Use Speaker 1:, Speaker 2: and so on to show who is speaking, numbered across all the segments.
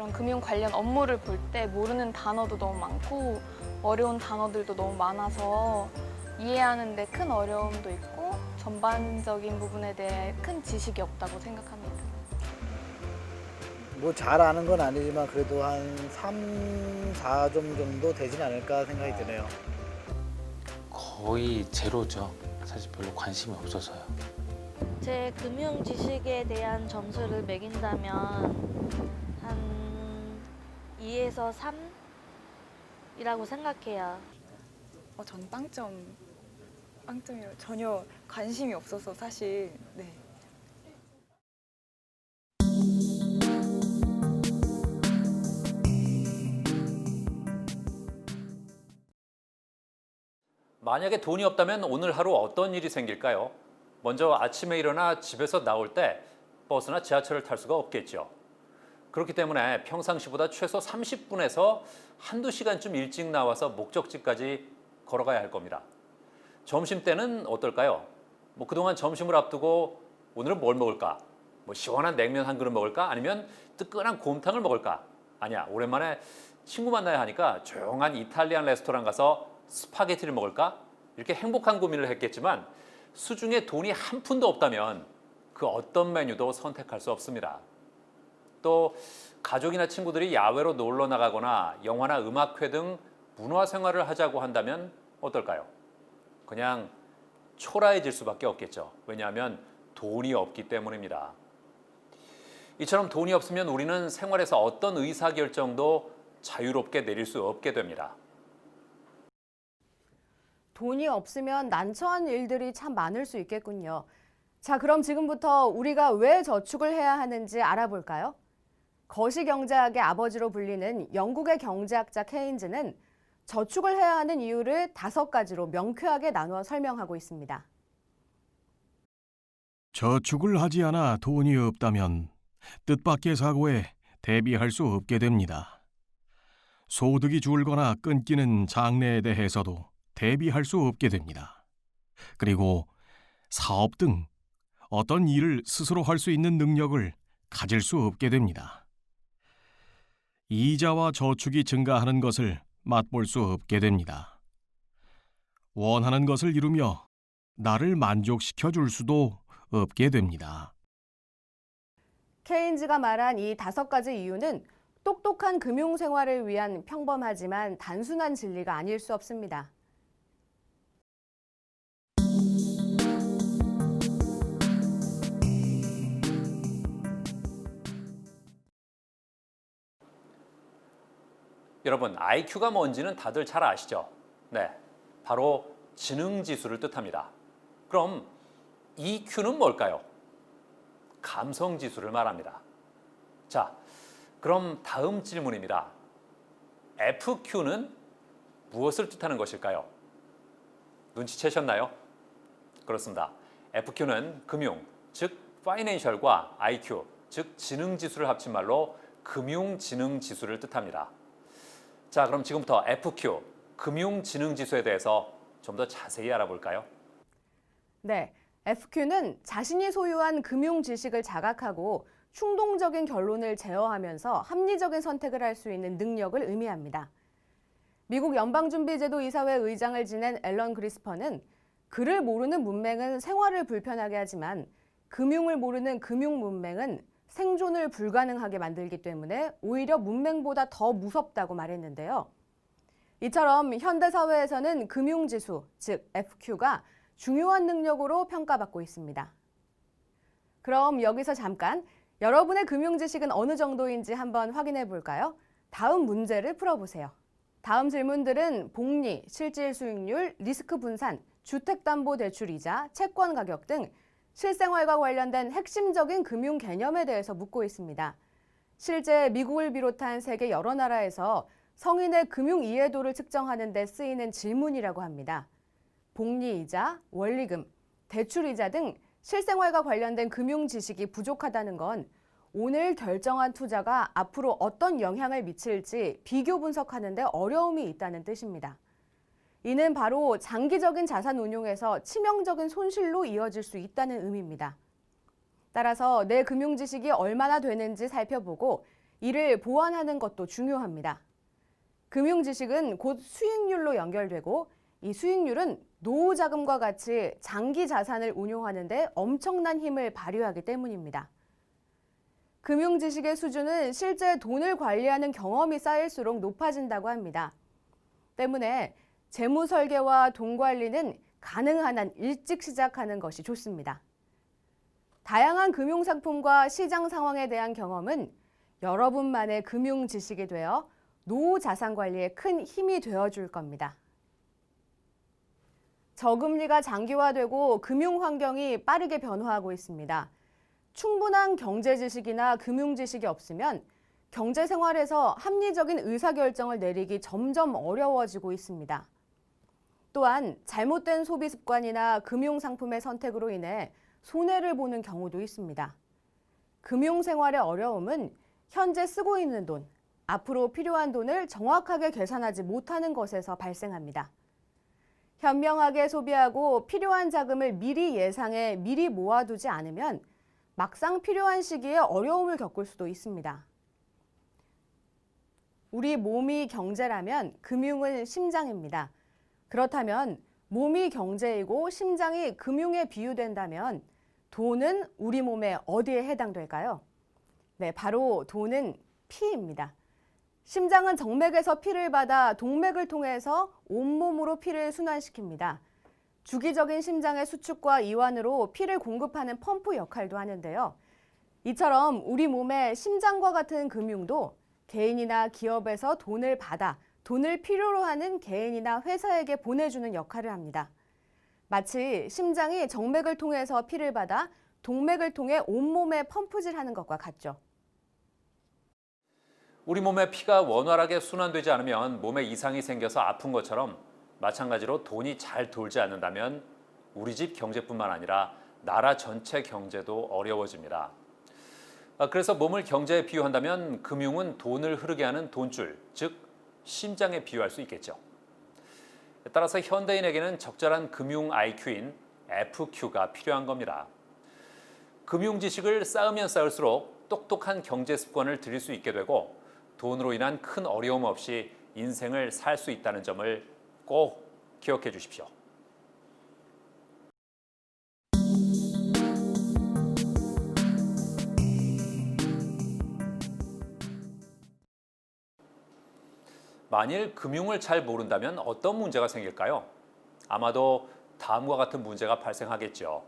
Speaker 1: 그런 금융 관련 업무를 볼 때 모르는 단어도 너무 많고 어려운 단어들도 너무 많아서 이해하는 데 큰 어려움도 있고 전반적인 부분에 대해 큰 지식이 없다고 생각합니다.
Speaker 2: 뭐 잘 아는 건 아니지만 그래도 한 3, 4점 정도 되진 않을까 생각이 드네요.
Speaker 3: 거의 제로죠. 사실 별로 관심이 없어서요.
Speaker 4: 제 금융 지식에 대한 점수를 매긴다면 한 2에서 3이라고 생각해요.
Speaker 5: 전 빵점이요. 전혀 관심이 없어서 사실. 네.
Speaker 6: 만약에 돈이 없다면 오늘 하루 어떤 일이 생길까요? 먼저 아침에 일어나 집에서 나올 때 버스나 지하철을 탈 수가 없겠죠. 그렇기 때문에 평상시보다 최소 30분에서 한두 시간쯤 일찍 나와서 목적지까지 걸어가야 할 겁니다. 점심때는 어떨까요? 그동안 점심을 앞두고 오늘은 뭘 먹을까? 시원한 냉면 한 그릇 먹을까? 아니면 뜨끈한 곰탕을 먹을까? 아니야, 오랜만에 친구 만나야 하니까 조용한 이탈리안 레스토랑 가서 스파게티를 먹을까? 이렇게 행복한 고민을 했겠지만 수중에 돈이 한 푼도 없다면 그 어떤 메뉴도 선택할 수 없습니다. 또 가족이나 친구들이 야외로 놀러 나가거나 영화나 음악회 등 문화 생활을 하자고 한다면 어떨까요? 그냥 초라해질 수밖에 없겠죠. 왜냐하면 돈이 없기 때문입니다. 이처럼 돈이 없으면 우리는 생활에서 어떤 의사결정도 자유롭게 내릴 수 없게 됩니다.
Speaker 7: 돈이 없으면 난처한 일들이 참 많을 수 있겠군요. 자, 그럼 지금부터 우리가 왜 저축을 해야 하는지 알아볼까요? 거시경제학의 아버지로 불리는 영국의 경제학자 케인즈는 저축을 해야 하는 이유를 5가지로 명쾌하게 나누어 설명하고 있습니다.
Speaker 8: 저축을 하지 않아 돈이 없다면 뜻밖의 사고에 대비할 수 없게 됩니다. 소득이 줄거나 끊기는 장래에 대해서도 대비할 수 없게 됩니다. 그리고 사업 등 어떤 일을 스스로 할 수 있는 능력을 가질 수 없게 됩니다. 이자와 저축이 증가하는 것을 맛볼 수 없게 됩니다. 원하는 것을 이루며 나를 만족시켜 줄 수도 없게 됩니다.
Speaker 7: 케인즈가 말한 이 5가지 이유는 똑똑한 금융 생활을 위한 평범하지만 단순한 진리가 아닐 수 없습니다.
Speaker 6: 여러분, IQ가 뭔지는 다들 잘 아시죠? 네, 바로 지능지수를 뜻합니다. 그럼 EQ는 뭘까요? 감성지수를 말합니다. 자, 그럼 다음 질문입니다. FQ는 무엇을 뜻하는 것일까요? 눈치채셨나요? 그렇습니다. FQ는 금융, 즉 파이낸셜과 IQ, 즉 지능지수를 합친 말로 금융지능지수를 뜻합니다. 자, 그럼 지금부터 FQ, 금융지능지수에 대해서 좀 더 자세히 알아볼까요?
Speaker 7: 네, FQ는 자신이 소유한 금융 지식을 자각하고 충동적인 결론을 제어하면서 합리적인 선택을 할 수 있는 능력을 의미합니다. 미국 연방준비제도 이사회 의장을 지낸 앨런 그리스퍼는 글을 모르는 문맹은 생활을 불편하게 하지만 금융을 모르는 금융 문맹은 생존을 불가능하게 만들기 때문에 오히려 문맹보다 더 무섭다고 말했는데요. 이처럼 현대사회에서는 금융지수, 즉 FQ가 중요한 능력으로 평가받고 있습니다. 그럼 여기서 잠깐 여러분의 금융 지식은 어느 정도인지 한번 확인해 볼까요? 다음 문제를 풀어보세요. 다음 질문들은 복리, 실질 수익률, 리스크 분산, 주택담보대출이자, 채권 가격 등 실생활과 관련된 핵심적인 금융 개념에 대해서 묻고 있습니다. 실제 미국을 비롯한 세계 여러 나라에서 성인의 금융 이해도를 측정하는 데 쓰이는 질문이라고 합니다. 복리이자, 원리금, 대출이자 등 실생활과 관련된 금융 지식이 부족하다는 건 오늘 결정한 투자가 앞으로 어떤 영향을 미칠지 비교 분석하는 데 어려움이 있다는 뜻입니다. 이는 바로 장기적인 자산 운용에서 치명적인 손실로 이어질 수 있다는 의미입니다. 따라서 내 금융 지식이 얼마나 되는지 살펴보고 이를 보완하는 것도 중요합니다. 금융 지식은 곧 수익률로 연결되고 이 수익률은 노후 자금과 같이 장기 자산을 운용하는 데 엄청난 힘을 발휘하기 때문입니다. 금융 지식의 수준은 실제 돈을 관리하는 경험이 쌓일수록 높아진다고 합니다. 때문에 재무 설계와 돈 관리는 가능한 한 일찍 시작하는 것이 좋습니다. 다양한 금융 상품과 시장 상황에 대한 경험은 여러분만의 금융 지식이 되어 노후 자산 관리에 큰 힘이 되어줄 겁니다. 저금리가 장기화되고 금융 환경이 빠르게 변화하고 있습니다. 충분한 경제 지식이나 금융 지식이 없으면 경제 생활에서 합리적인 의사결정을 내리기 점점 어려워지고 있습니다. 또한 잘못된 소비 습관이나 금융 상품의 선택으로 인해 손해를 보는 경우도 있습니다. 금융 생활의 어려움은 현재 쓰고 있는 돈, 앞으로 필요한 돈을 정확하게 계산하지 못하는 것에서 발생합니다. 현명하게 소비하고 필요한 자금을 미리 예상해 미리 모아두지 않으면 막상 필요한 시기에 어려움을 겪을 수도 있습니다. 우리 몸이 경제라면 금융은 심장입니다. 그렇다면 몸이 경제이고 심장이 금융에 비유된다면 돈은 우리 몸의 어디에 해당될까요? 네, 바로 돈은 피입니다. 심장은 정맥에서 피를 받아 동맥을 통해서 온몸으로 피를 순환시킵니다. 주기적인 심장의 수축과 이완으로 피를 공급하는 펌프 역할도 하는데요. 이처럼 우리 몸의 심장과 같은 금융도 개인이나 기업에서 돈을 받아 돈을 필요로 하는 개인이나 회사에게 보내주는 역할을 합니다. 마치 심장이 정맥을 통해서 피를 받아 동맥을 통해 온몸에 펌프질하는 것과 같죠.
Speaker 6: 우리 몸의 피가 원활하게 순환되지 않으면 몸에 이상이 생겨서 아픈 것처럼 마찬가지로 돈이 잘 돌지 않는다면 우리 집 경제뿐만 아니라 나라 전체 경제도 어려워집니다. 그래서 몸을 경제에 비유한다면 금융은 돈을 흐르게 하는 돈줄, 즉 심장에 비유할 수 있겠죠. 따라서 현대인에게는 적절한 금융 IQ인 FQ가 필요한 겁니다. 금융 지식을 쌓으면 쌓을수록 똑똑한 경제 습관을 들일 수 있게 되고 돈으로 인한 큰 어려움 없이 인생을 살 수 있다는 점을 꼭 기억해 주십시오. 만일 금융을 잘 모른다면 어떤 문제가 생길까요? 아마도 다음과 같은 문제가 발생하겠죠.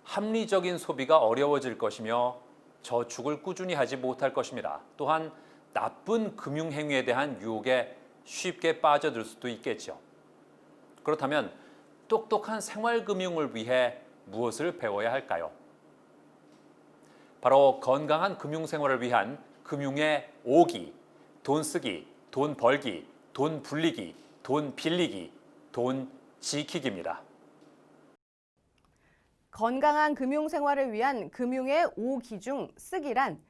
Speaker 6: 합리적인 소비가 어려워질 것이며 저축을 꾸준히 하지 못할 것입니다. 또한 나쁜 금융 행위에 대한 유혹에 쉽게 빠져들 수도 있겠죠. 그렇다면 똑똑한 생활금융을 위해 무엇을 배워야 할까요? 바로 건강한 금융생활을 위한 금융의 5기, 돈 쓰기, 돈 벌기, 돈 불리기, 돈 빌리기, 돈 지키기입니다.
Speaker 7: 건강한 금융생활을 위한 금융의 5기 중 쓰기란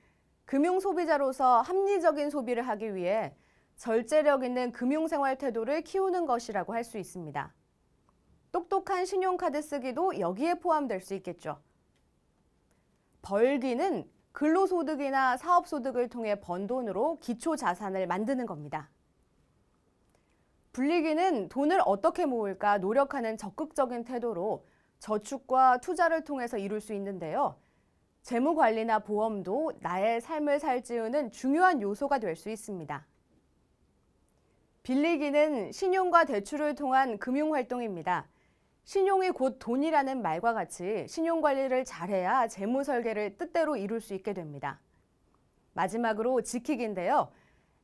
Speaker 7: 금융 소비자로서 합리적인 소비를 하기 위해 절제력 있는 금융생활 태도를 키우는 것이라고 할 수 있습니다. 똑똑한 신용카드 쓰기도 여기에 포함될 수 있겠죠. 벌기는 근로소득이나 사업소득을 통해 번 돈으로 기초자산을 만드는 겁니다. 불리기는 돈을 어떻게 모을까 노력하는 적극적인 태도로 저축과 투자를 통해서 이룰 수 있는데요. 재무관리나 보험도 나의 삶을 살찌우는 중요한 요소가 될 수 있습니다. 빌리기는 신용과 대출을 통한 금융활동입니다. 신용이 곧 돈이라는 말과 같이 신용관리를 잘해야 재무설계를 뜻대로 이룰 수 있게 됩니다. 마지막으로 지키기인데요.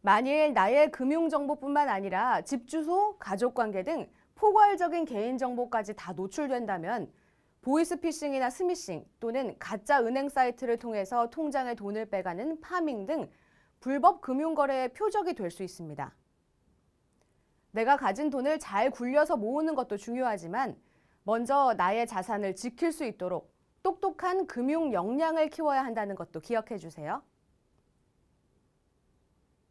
Speaker 7: 만일 나의 금융정보뿐만 아니라 집 주소, 가족관계 등 포괄적인 개인정보까지 다 노출된다면 보이스피싱이나 스미싱 또는 가짜 은행 사이트를 통해서 통장에 돈을 빼가는 파밍 등 불법 금융거래의 표적이 될 수 있습니다. 내가 가진 돈을 잘 굴려서 모으는 것도 중요하지만 먼저 나의 자산을 지킬 수 있도록 똑똑한 금융 역량을 키워야 한다는 것도 기억해 주세요.